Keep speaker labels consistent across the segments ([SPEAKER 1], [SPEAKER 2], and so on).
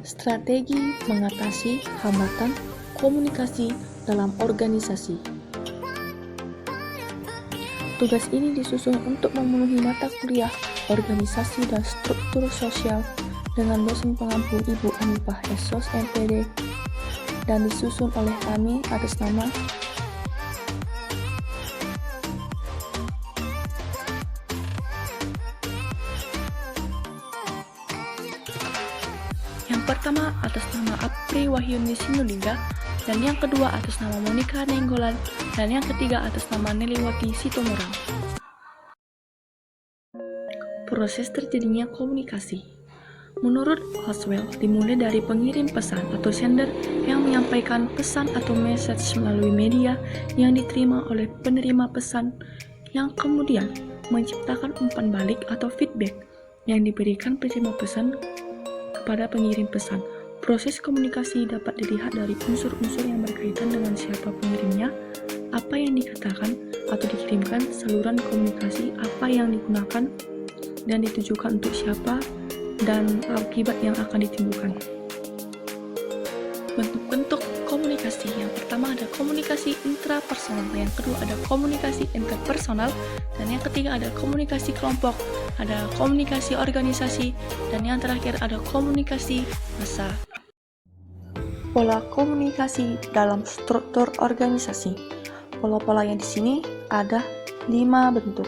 [SPEAKER 1] Strategi mengatasi hambatan komunikasi dalam organisasi. Tugas ini disusun untuk memenuhi mata kuliah organisasi dan struktur sosial dengan dosen pengampu Ibu Anifah Esos MPD dan disusun oleh kami atas nama yang pertama atas nama Apri Wahyuni Sinulinga, dan yang kedua atas nama Monica Nenggolan, dan yang ketiga atas nama Neliwati Sitomorang. Proses terjadinya komunikasi. Menurut Oswell, dimulai dari pengirim pesan atau sender yang menyampaikan pesan atau message melalui media yang diterima oleh penerima pesan, yang kemudian menciptakan umpan balik atau feedback yang diberikan penerima pesan kepada pengirim pesan. Proses komunikasi dapat dilihat dari unsur-unsur yang berkaitan dengan siapa pengirimnya, apa yang dikatakan atau dikirimkan, saluran komunikasi apa yang digunakan dan ditujukan untuk siapa, dan akibat yang akan ditimbulkan. Bentuk-bentuk komunikasi. Yang pertama ada komunikasi intrapersonal, yang kedua ada komunikasi interpersonal, dan yang ketiga ada komunikasi kelompok, ada komunikasi organisasi, dan yang terakhir ada komunikasi massa. Pola komunikasi dalam struktur organisasi. Pola-pola yang di sini ada 5 bentuk.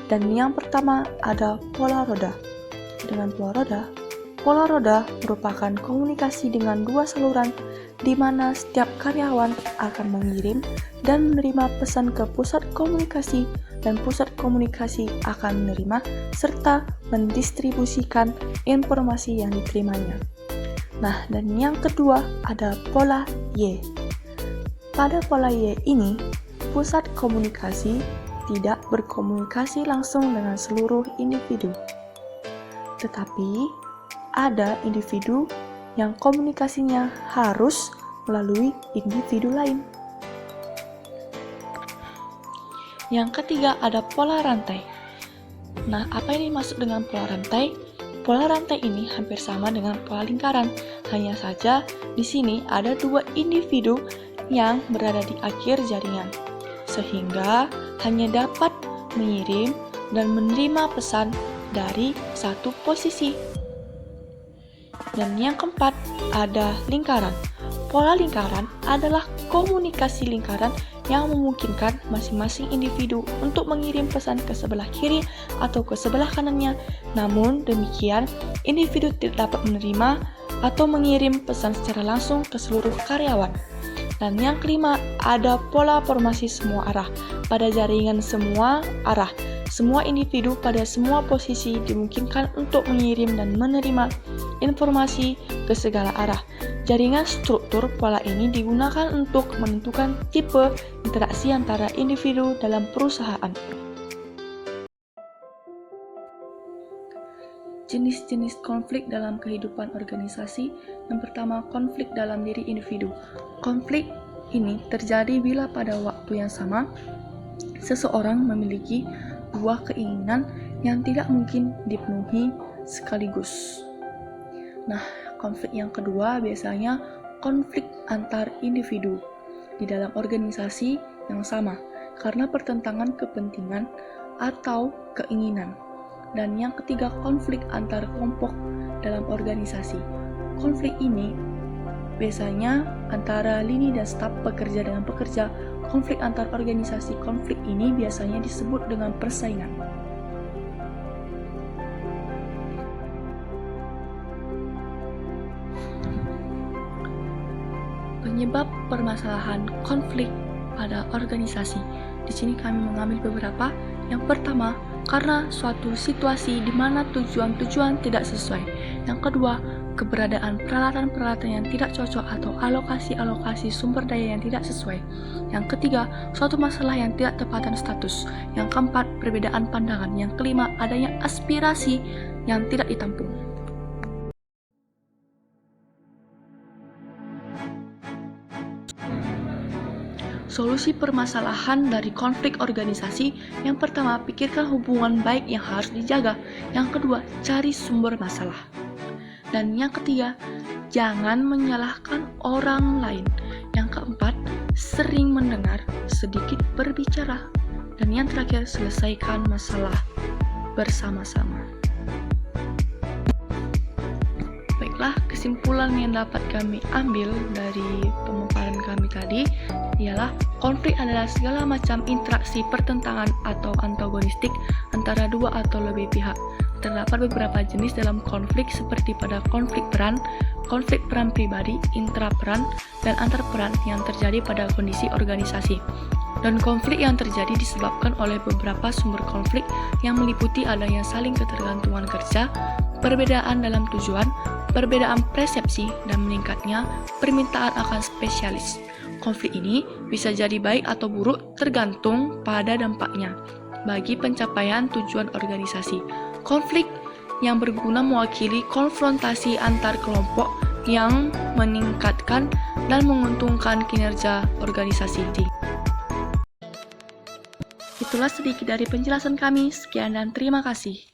[SPEAKER 1] Dan yang pertama ada pola roda. Dengan pola roda merupakan komunikasi dengan dua saluran di mana setiap karyawan akan mengirim dan menerima pesan ke pusat komunikasi dan pusat komunikasi akan menerima serta mendistribusikan informasi yang diterimanya. Nah, dan yang kedua ada pola Y. Pada pola Y ini, pusat komunikasi tidak berkomunikasi langsung dengan seluruh individu. Tetapi, ada individu yang komunikasinya harus melalui individu lain. Yang ketiga ada pola rantai. Nah, apa yang dimaksud dengan pola rantai? Pola rantai ini hampir sama dengan pola lingkaran, hanya saja di sini ada dua individu yang berada di akhir jaringan, sehingga hanya dapat mengirim dan menerima pesan dari satu posisi. Dan yang keempat ada lingkaran. Pola lingkaran adalah komunikasi lingkaran yang memungkinkan masing-masing individu untuk mengirim pesan ke sebelah kiri atau ke sebelah kanannya. Namun demikian, individu tidak dapat menerima atau mengirim pesan secara langsung ke seluruh karyawan. Dan yang kelima, ada pola formasi semua arah. Pada jaringan semua arah, semua individu pada semua posisi dimungkinkan untuk mengirim dan menerima informasi ke segala arah. Jaringan struktur pola ini digunakan untuk menentukan tipe interaksi antara individu dalam perusahaan. Jenis-jenis konflik dalam kehidupan organisasi. Yang pertama, konflik dalam diri individu. Konflik ini terjadi bila pada waktu yang sama seseorang memiliki dua keinginan yang tidak mungkin dipenuhi sekaligus. Nah, konflik yang kedua biasanya konflik antar individu di dalam organisasi yang sama karena pertentangan kepentingan atau keinginan. Dan yang ketiga, konflik antar kelompok dalam organisasi. Konflik ini biasanya antara lini dan staf, pekerja dengan pekerja. Konflik antar organisasi, konflik ini biasanya disebut dengan persaingan. Penyebab permasalahan konflik pada organisasi. Di sini kami mengambil beberapa. Yang pertama, karena suatu situasi di mana tujuan-tujuan tidak sesuai. Yang kedua, keberadaan peralatan-peralatan yang tidak cocok atau alokasi-alokasi sumber daya yang tidak sesuai. Yang ketiga, suatu masalah yang tidak tepatan status. Yang keempat, perbedaan pandangan. Yang kelima, adanya aspirasi yang tidak ditampung. Solusi permasalahan dari konflik organisasi, yang pertama, pikirkan hubungan baik yang harus dijaga. Yang kedua, cari sumber masalah. Dan yang ketiga, jangan menyalahkan orang lain. Yang keempat, sering mendengar, sedikit berbicara. Dan yang terakhir, selesaikan masalah bersama-sama. Baiklah, kesimpulan yang dapat kami ambil dari pemaparan kami tadi ialah konflik adalah segala macam interaksi pertentangan atau antagonistik antara dua atau lebih pihak. Terdapat beberapa jenis dalam konflik seperti pada konflik peran pribadi, intraperan, dan antarperan yang terjadi pada kondisi organisasi. Dan konflik yang terjadi disebabkan oleh beberapa sumber konflik yang meliputi adanya saling ketergantungan kerja, perbedaan dalam tujuan, perbedaan persepsi, dan meningkatnya permintaan akan spesialis. Konflik ini bisa jadi baik atau buruk tergantung pada dampaknya bagi pencapaian tujuan organisasi. Konflik yang berguna mewakili konfrontasi antar kelompok yang meningkatkan dan menguntungkan kinerja organisasi. Itulah sedikit dari penjelasan kami. Sekian dan terima kasih.